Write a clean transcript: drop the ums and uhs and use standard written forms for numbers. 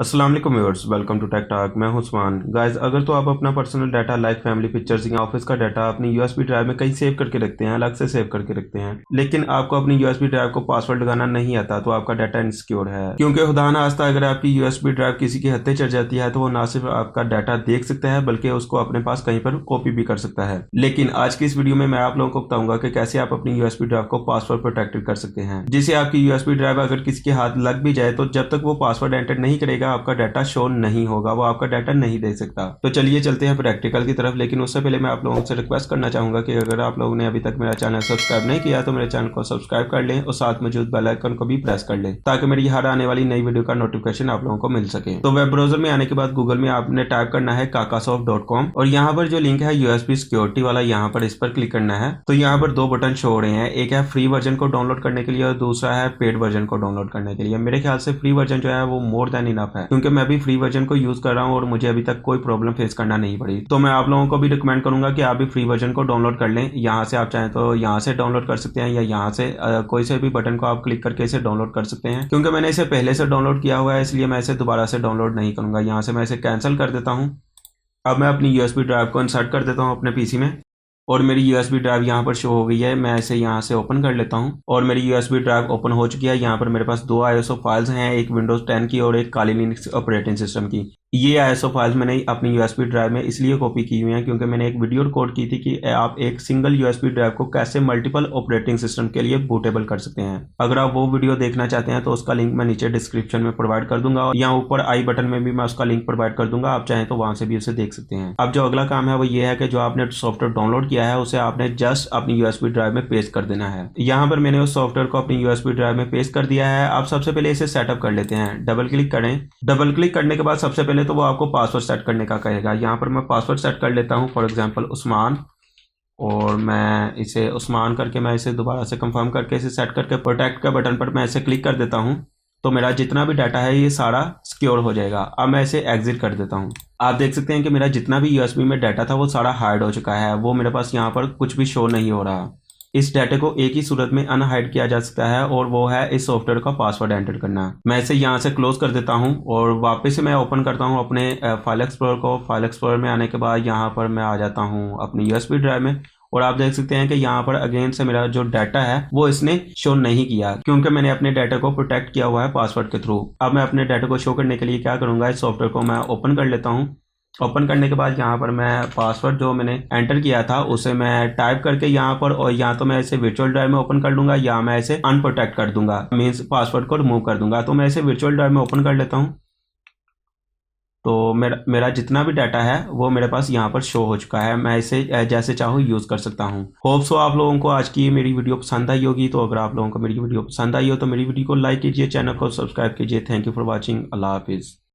अस्सलाम वालेकुम viewers, welcome to tech talk. मैं हूं उस्मान। गाइस, अगर तो आप अपना personal data like family pictures या ऑफिस का डाटा अपनी यूएसबी ड्राइव में कहीं सेव करके रखते हैं, अलग से सेव करके रखते हैं, लेकिन आपको अपनी यूएसबी ड्राइव को पासवर्ड लगाना नहीं आता, तो आपका डाटा इनसिक्योर है। क्योंकि खुदा ना खास्ता अगर आपकी यूएसबी ड्राइव किसी के हत्थे चढ़ जाती है तो वो ना सिर्फ आपका डाटा देख सकता है बल्कि उसको अपने पास कहीं पर कॉपी भी कर सकता है। लेकिन आज की इस वीडियो में मैं आप लोगों को बताऊंगा कि कैसे आप अपनी यूएसबी ड्राइव को पासवर्ड प्रोटेक्टेड कर सकते हैं, जिससे आपकी यूएसबी ड्राइव अगर किसी के हाथ लग भी जाए तो जब तक वो पासवर्ड एंटर नहीं करेगा आपका डाटा शो नहीं होगा, वो आपका डाटा नहीं दे सकता। तो चलिए चलते हैं प्रैक्टिकल की तरफ। लेकिन उससे पहले मैं आप लोगों से रिक्वेस्ट करना चाहूंगा कि अगर आप लोगों ने अभी तक मेरा चैनल सब्सक्राइब नहीं किया तो मेरे चैनल को सब्सक्राइब कर लें और साथ मौजूद बेल आइकन को भी प्रेस कर लें ताकि मेरी हर आने वाली नई वीडियो का नोटिफिकेशन आप लोगों को मिल सके। तो वेब ब्राउजर में आने के बाद गूगल में आपने टाइप करना है kakasoft.com और यहाँ पर जो लिंक है यूएसबी सिक्योरिटी वाला, यहाँ पर इस पर क्लिक करना है। तो यहाँ पर दो बटन शो हो रहे हैं, एक है फ्री वर्जन को डाउनलोड करने के लिए और दूसरा है पेड वर्जन को डाउनलोड करने के लिए। मेरे ख्याल से फ्री वर्जन जो है वो मोर देन इनफ है, क्योंकि मैं भी फ्री वर्जन को यूज कर रहा हूँ और मुझे अभी तक कोई प्रॉब्लम फेस करना नहीं पड़ी। तो मैं आप लोगों को भी रिकमेंड करूंगा कि आप भी फ्री वर्जन को डाउनलोड कर लें। यहाँ से आप चाहें तो यहाँ से डाउनलोड कर सकते हैं या यहाँ से कोई से भी बटन को आप क्लिक करके इसे डाउनलोड कर सकते हैं। क्योंकि मैंने इसे पहले से डाउनलोड किया हुआ है इसलिए मैं इसे दोबारा से डाउनलोड नहीं करूंगा। यहाँ से मैं इसे कैंसिल कर देता हूँ। अब मैं अपनी यूएसबी ड्राइव को इंसर्ट कर देता हूँ अपने पीसी में और मेरी यूएसबी ड्राइव यहाँ पर शो हो गई है। मैं इसे यहाँ से ओपन कर लेता हूँ और मेरी यूएसबी ड्राइव ओपन हो चुकी है। यहाँ पर मेरे पास दो आईएसओ फाइल्स हैं, एक विंडोज 10 की और एक काली लिनक्स ऑपरेटिंग सिस्टम की। ये आईएसओ फाइल्स मैंने अपनी यूएसबी ड्राइव में इसलिए कॉपी की हुई हैं क्योंकि मैंने एक वीडियो रिकॉर्ड की थी कि आप एक सिंगल यूएसबी ड्राइव को कैसे मल्टीपल ऑपरेटिंग सिस्टम के लिए बूटेबल कर सकते हैं। अगर आप वो वीडियो देखना चाहते हैं तो उसका लिंक मैं नीचे डिस्क्रिप्शन में प्रोवाइड कर दूंगा और यहाँ ऊपर आई बटन में भी मैं उसका लिंक प्रोवाइड कर दूंगा, आप चाहें तो वहां से भी उसे देख सकते हैं। अब जो अगला काम है वो ये है कि जो आपने सॉफ्टवेयर डाउनलोड किया है उसे आपने जस्ट अपनी यूएसबी ड्राइव में पेस्ट कर देना है। यहाँ पर मैंने उस सॉफ्टवेयर को अपनी यूएसबी ड्राइव में पेस्ट कर दिया है। आप सबसे पहले इसे सेटअप कर लेते हैं। डबल क्लिक करें। डबल क्लिक करने के बाद सबसे पहले तो वो आपको पासवर्ड सेट करने का कहेगा। यहाँ पर मैं पासवर्ड सेट कर लेता हूँ, फॉर एग्जांपल उस्मान, और मैं इसे उस्मान करके मैं इसे दोबारा से कंफर्म करके इसे सेट करके प्रोटेक्ट का बटन पर मैं इसे क्लिक कर देता हूँ। तो मेरा जितना भी डाटा है ये सारा सिक्योर हो जाएगा। अब मैं इसे एग्जिट कर देता हूँ। आप देख सकते हैं कि मेरा जितना भी यूएसबी में डाटा था वो सारा हाइड हो चुका है, वो मेरे पास यहाँ पर कुछ भी शो नहीं हो रहा। इस डाटा को एक ही सूरत में अनहाइड किया जा सकता है और वो है इस सॉफ्टवेयर का पासवर्ड एंटर करना। मैं इसे यहाँ से क्लोज कर देता हूँ और वापस से मैं ओपन करता हूँ अपने फाइल एक्सप्लोरर को। फाइल एक्सप्लोरर में आने के बाद यहाँ पर मैं आ जाता हूँ अपनी यूएसबी ड्राइव में और आप देख सकते हैं कि यहाँ पर अगेन से मेरा जो डाटा है वो इसने शो नहीं किया क्योंकि मैंने अपने डाटा को प्रोटेक्ट किया हुआ है पासवर्ड के थ्रू। अब मैं अपने डाटा को शो करने के लिए क्या करूँगा, इस सॉफ्टवेयर को मैं ओपन कर लेता हूँ। ओपन करने के बाद यहाँ पर मैं पासवर्ड जो मैंने एंटर किया था उसे मैं टाइप करके यहाँ पर, और या तो मैं इसे वर्चुअल ड्राइव में ओपन कर लूंगा या मैं इसे अनप्रोटेक्ट कर दूंगा, मीन्स पासवर्ड को रिमूव कर दूंगा। तो मैं इसे वर्चुअल ड्राइव में ओपन कर लेता हूँ। तो मेरा जितना भी डाटा है वो मेरे पास यहाँ पर शो हो चुका है। मैं इसे जैसे चाहूँ यूज कर सकता हूँ। होप सो आप लोगों को आज की मेरी वीडियो पसंद आई होगी। तो अगर आप लोगों को मेरी वीडियो पसंद आई हो तो मेरी वीडियो को लाइक कीजिए, चैनल को सब्सक्राइब कीजिए। Thank you for watching. Allah Hafiz.